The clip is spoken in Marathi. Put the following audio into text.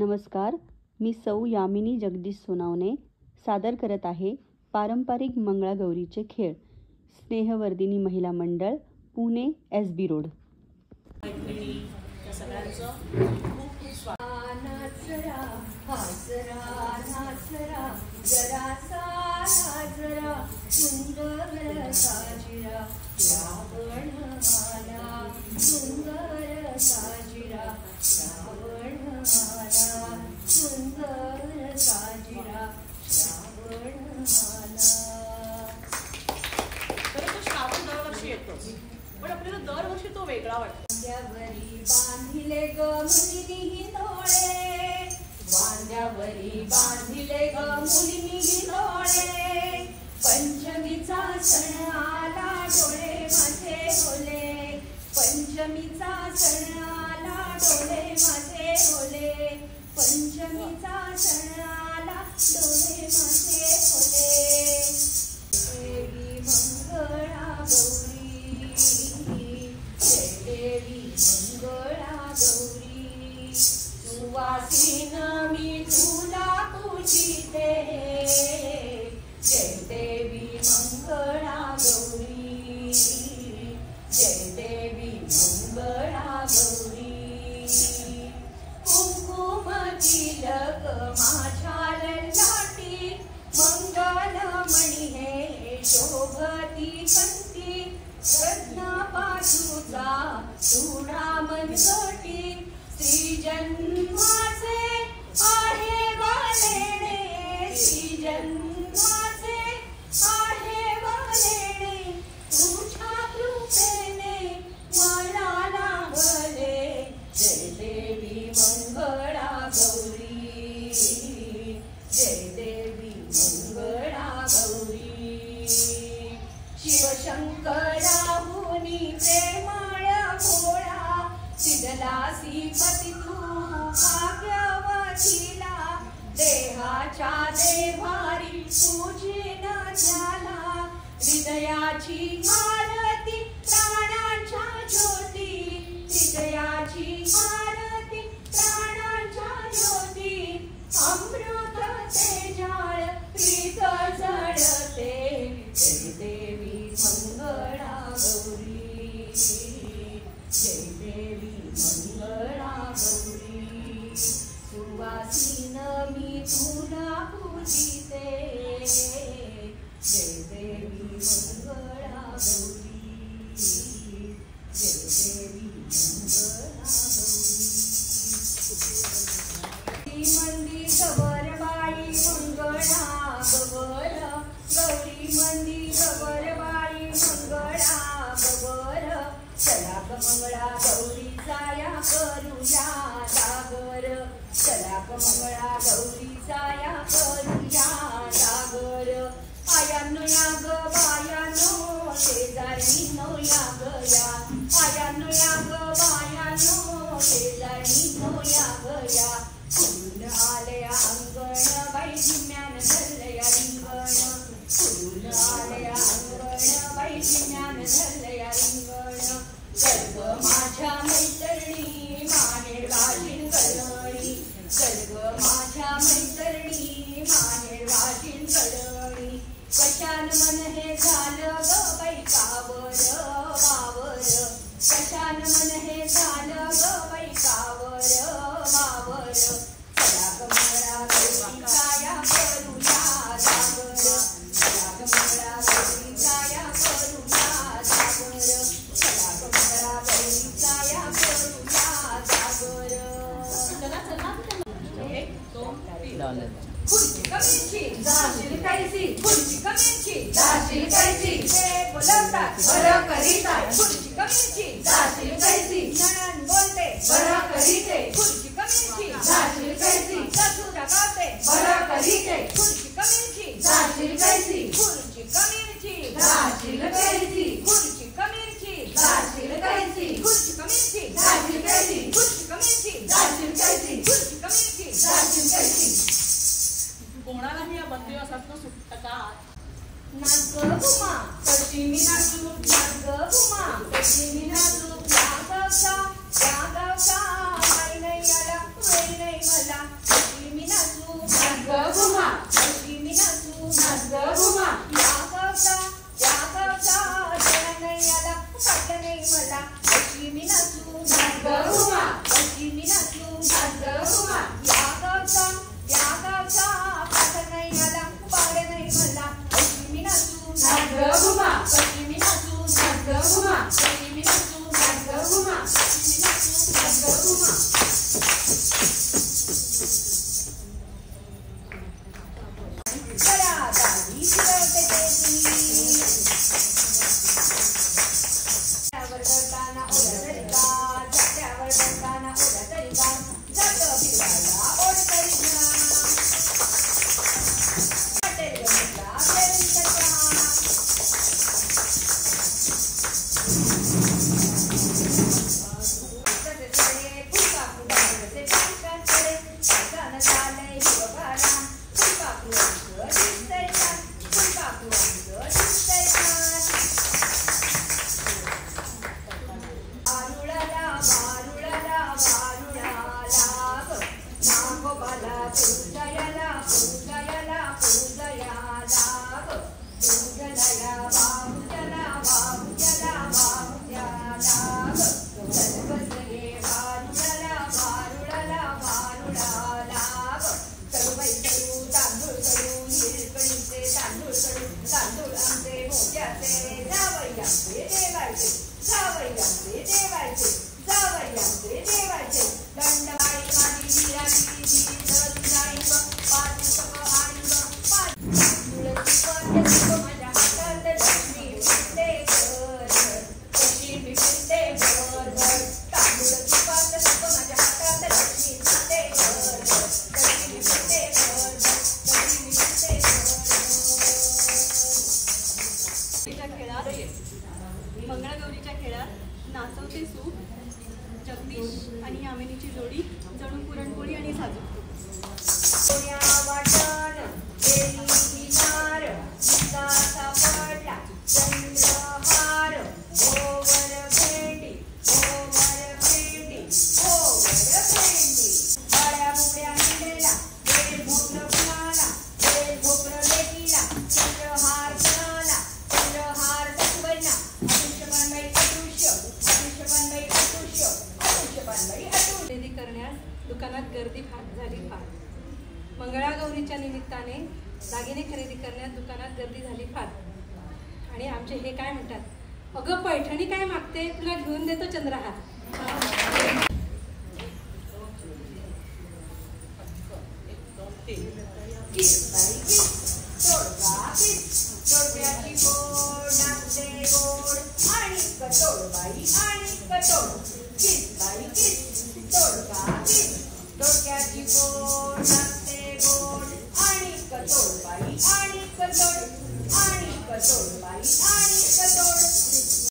नमस्कार, मी सौ यामिनी जगदीश सोनावणे सादर करत आहे पारंपरिक मंगळागौरीचे खेळ. स्नेहवर्धिनी महिला मंडळ, पुणे, SB रोड. पण आपल्याला दरवर्षी तो वेगळा वाटतो. वांद्यावरी बांधिले ग मुलीनी हिंदोळे, वांद्यावरी बांधिले ग मुलीनी हिंदोळे. पंचमीचा सण आला डोळे माझे ओले, पंचमीचा सण आला डोळे माझे ओले, पंचमीचा सण आला डोळे माझे ओले. देवी मंगळा गौरी, जय देवी मंगळा गौरी. सुवासीन मी तुला पूजिते, जय देवी मंगळा गौरी, जय देवी मंगळा गौरी. कुंकुम तिलक माझ्या ललाटी, मंगलमणी हे शोभती कंठी. रत्न पाठूचा चुडा मनसोटी, स्त्री जन्माचे आहे वालेणे, स्त्री जन्माचे आहे वालेणे. तुझ्या कृपेने मला लाभले, जय देवी मंगळा गौरी, जय देवी मंगळा गौरी. शिवशंकराहुनी प्रेमाळ भोळा, सिद्धलासी पती तू भाग्यवतीला. देहाच्या देभारी पूजिन झाला, हृदयाची आरती प्राणाच्या ज्योती, हृदयाची आरती प्राणाच्या ज्योती. अमृत तेजाळ प्रीत जडते, जय देवी मंगळा गौरी, जय देवी मंगळा गौरी. सुवासीन मी तुला पूजिते, जय देवी मंगळा गौरी, जय देवी मंगळा गौरी. मंदी गवर बाई मंगळा गवर, गौरी मंदी गवर बाई मंगळा गवर. चला ग मंगळा गौरीचा या करूया जागर, चला ग मंगळा गौरीचा या करूया जागर. आयानो या ग बायानो, शेजारीनो या ग या, आयानो या ग बायानो, शेजारीनो या ग या. फुल आले अंगण बाई जिम्यान धरलया रिंगण, फुल आले अंगण बाई जिम्यान धरलया रिंगण. चल ग माझ्या मैत्रिणी माहेर वाजीन कळणी, चल ग माझ्या मैत्रिणी माहेर वाजीन कळणी. कशान मन हे झालं ग बाई कावर वावर, कशान मन हे झालं ग बाई कावर वावर. चला ग मंगळा गौरीचा या करूया जागर, चला ग मंगळा गौरीचा या करूया जागर, चला ग मंगळा गौरीचा या करूया जागर. एक दोन तीन. खुर्ची कमीची जाशील कायची, खुर्ची कमीची जाशील कायची. ते बोलवतात बरं करीतात, खुर्ची कमीची जाशील कायची. नणन बोलते बरं करीते, खुर्ची कमीची जाशील कायची. सासूरा गाते बरं करीते, खुर्ची कमीची जाशील कायची. खुर्ची कमीची जाशील कायची, खुर्ची कमीची जाशील कायची. खुर्ची कमीची जाशील कायची, खुर्ची कमीची जाशील कायची, खुर्ची कमीची जाशील कायची. कोणालाही या बंदिवासातून सुटता का? नाच ग घुमा पश्चिमी नाचू, नाच ग घुमा पश्चिमी नाचू. त्या गावचा माई नाही आला वेळ नाही मला कशी मी नाचू नाच ग घुमा कशी मी नाचू नाच ग घुमा या गावचा जरा नाही आला पाटलं नाही मला कशी मी नाचू नाच ग घुमा कशी मी नाचू नाच ग घुमा या गावचा पाटलं नाही आला पाडलं नाही मला कशी मी नाचू नाच ग घुमा कशी मी नाचू नाच ग घुमा कशी मी नाचू नाच ग घुमा कशी मी नाचू नाच ग घुमा मंगळागौरीच्या खेळात नाचवते सूप जगदीश आणि यामिनीची जोडी जणू पुरणपोळी आणि साजूक दुकानात गर्दी झाली फार. मंगळागौरीच्या निमित्ताने दागिने खरेदी करण्यात दुकानात गर्दी झाली फार. आणि आमचे हे काय म्हणतात, अगं पैठणी काय मागते, तुला घेऊन देतो चंद्रहार. डोक्याची गोड नाचते गोड आणि कचोड बाई आणि कचोड आणि कचोड बाई आणि कचोड.